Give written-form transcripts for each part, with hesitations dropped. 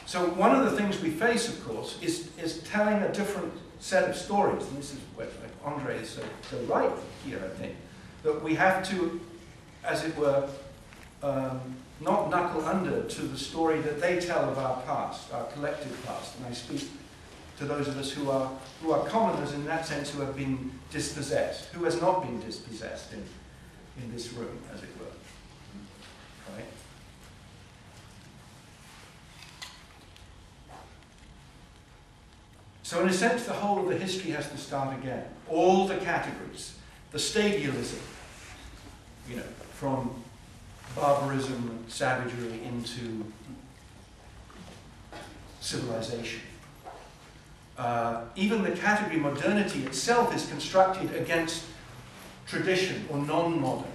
So one of the things we face, of course, is telling a different set of stories. And this is where Andrej is so right here, I think, that we have to, as it were, not knuckle under to the story that they tell of our past, our collective past. And I speak to those of us who are commoners in that sense, who have been dispossessed. Who has not been dispossessed in this room, as it were. Right? So in a sense, the whole of the history has to start again. All the categories, the stadialism, you know, from barbarism, savagery into civilization. Even the category modernity itself is constructed against tradition or non-modern.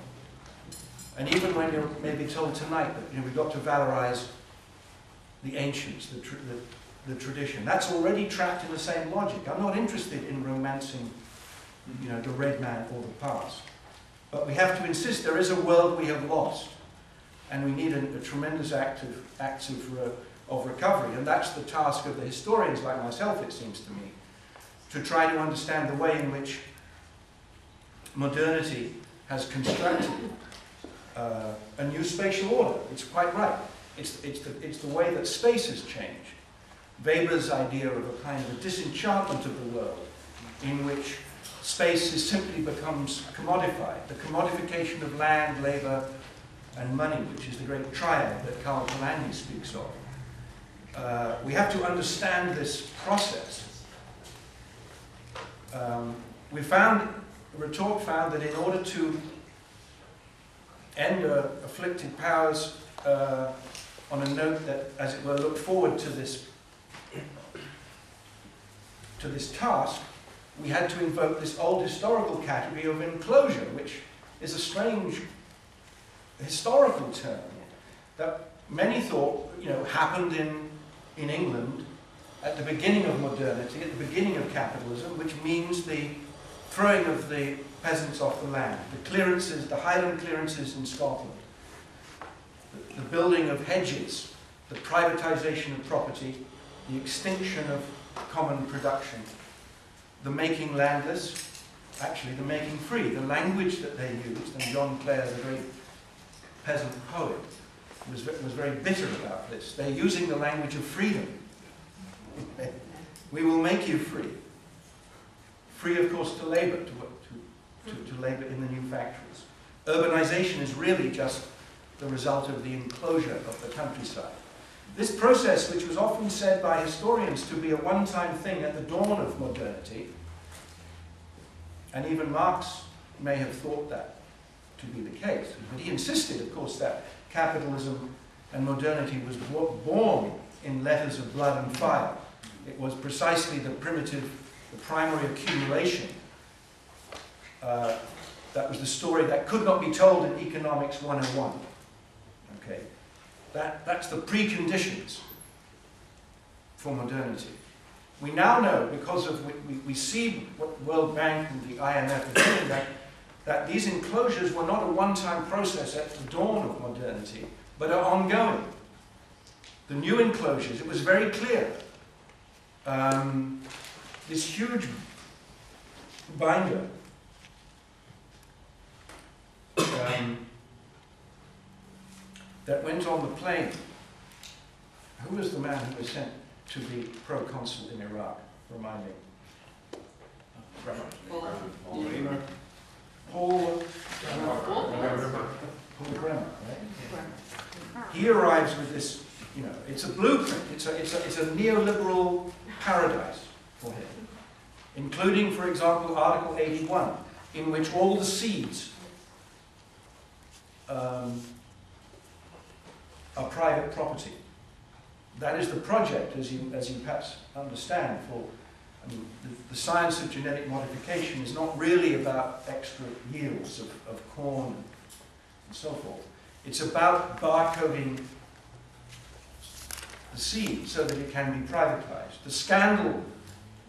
And even when you're maybe told tonight that, you know, we've got to valorize the ancients, the tradition, that's already trapped in the same logic. I'm not interested in romancing, you know, the red man or the past. But we have to insist there is a world we have lost. And we need a tremendous acts of recovery. And that's the task of the historians like myself, it seems to me, to try to understand the way in which modernity has constructed a new spatial order. It's quite right. It's the way that space has changed. Weber's idea of a kind of a disenchantment of the world in which space simply becomes commodified. The commodification of land, labor, and money, which is the great triad that Karl Polanyi speaks of. We have to understand this process. Retort found that in order to end afflicted powers on a note that, as it were, looked forward to this task, we had to invoke this old historical category of enclosure, which is a strange historical term that many thought, you know, happened in England at the beginning of modernity, at the beginning of capitalism, which means the throwing of the peasants off the land, the clearances, the Highland clearances in Scotland, the building of hedges, the privatization of property, the extinction of common production, the making landless, actually the making free, the language that they used, and John Clare, the great peasant poet, was very bitter about this. They're using the language of freedom. We will make you free. Free, of course, to labor, to labor in the new factories. Urbanization is really just the result of the enclosure of the countryside. This process, which was often said by historians to be a one-time thing at the dawn of modernity, and even Marx may have thought that to be the case, but he insisted, of course, that capitalism and modernity was born in letters of blood and fire. It was precisely the primitive, the primary accumulation. That was the story that could not be told in Economics 101. Okay, that's the preconditions for modernity. We now know, because of we see what World Bank and the IMF are doing, that these enclosures were not a one-time process at the dawn of modernity, but are ongoing. The new enclosures, it was very clear. This huge binder that went on the plane. Who was the man who was sent to be proconsul in Iraq? Remind me. Paul Bremer, right? He arrives with this, you know, it's a blueprint, it's a neoliberal paradise for him, including, for example, Article 81, in which all the seeds are private property. That is the project, as you perhaps understand, for the science of genetic modification is not really about extra yields of corn and so forth. It's about barcoding the seed so that it can be privatized. The scandal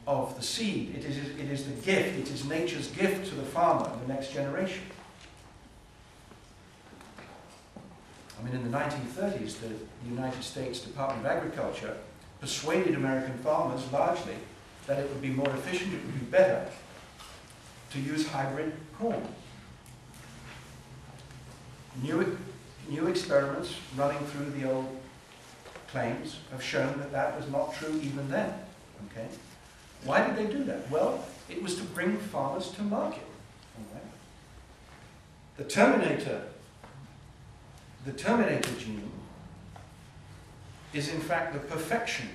of the seed, it is the gift, it is nature's gift to the farmer and the next generation. I mean, in the 1930s, the United States Department of Agriculture persuaded American farmers largely that it would be more efficient, it would be better to use hybrid corn. New experiments running through the old claims have shown that that was not true even then. Okay? Why did they do that? Well, it was to bring farmers to market. Okay? The Terminator gene is in fact the perfection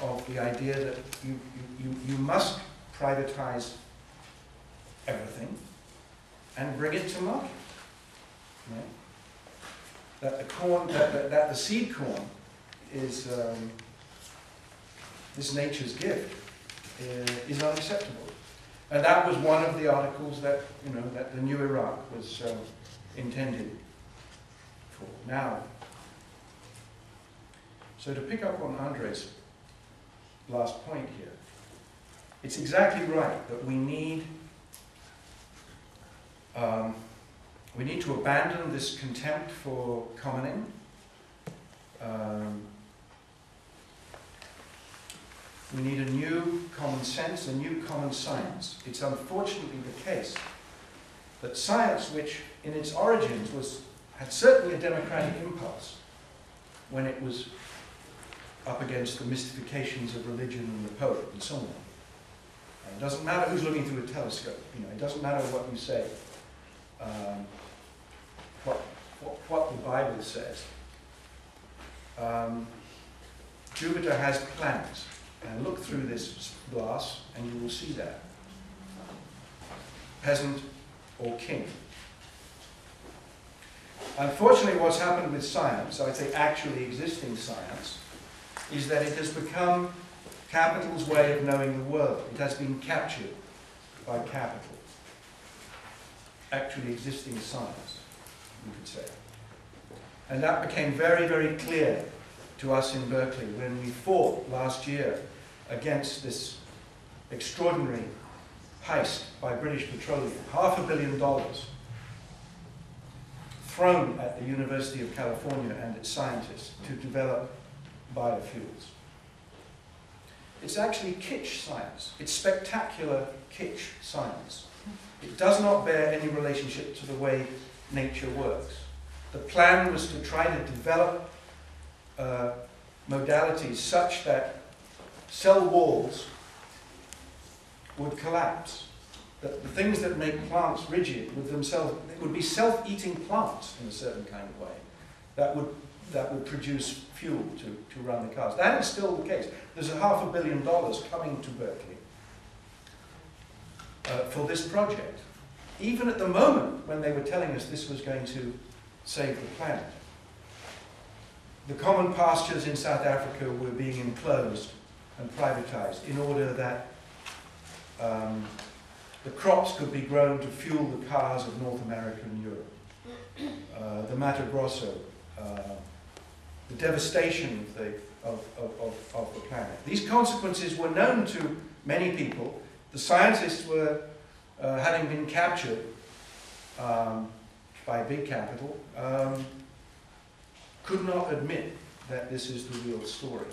of the idea that you must privatize everything and bring it to market. Right? That the corn, that the seed corn is nature's gift is unacceptable, and that was one of the articles that that the new Iraq was intended for. Now, so to pick up on Andrej's last point here, it's exactly right that we need to abandon this contempt for commoning. We need a new common sense, a new common science. It's unfortunately the case that science, which in its origins had certainly a democratic impulse when it was up against the mystifications of religion and the Pope and so on. And it doesn't matter who's looking through a telescope. It doesn't matter what you say, what the Bible says. Jupiter has planets. And look through this glass and you will see that. Peasant or king. Unfortunately, what's happened with science, I'd say actually existing science, is that it has become capital's way of knowing the world. It has been captured by capital. Actually existing science, you could say. And that became very, very clear to us in Berkeley when we fought last year against this extraordinary heist by British Petroleum, $500 million thrown at the University of California and its scientists to develop biofuels. It's actually kitsch science. It's spectacular kitsch science. It does not bear any relationship to the way nature works. The plan was to try to develop modalities such that cell walls would collapse. That the things that make plants rigid with themselves, they would be self-eating plants in a certain kind of way that would produce fuel to run the cars. That is still the case. There's $500 million coming to Berkeley for this project. Even at the moment when they were telling us this was going to save the planet. The common pastures in South Africa were being enclosed and privatized in order that the crops could be grown to fuel the cars of North America and Europe. The Mato Grosso, the devastation of the planet. These consequences were known to many people. The scientists were, having been captured by big capital, could not admit that this is the real story.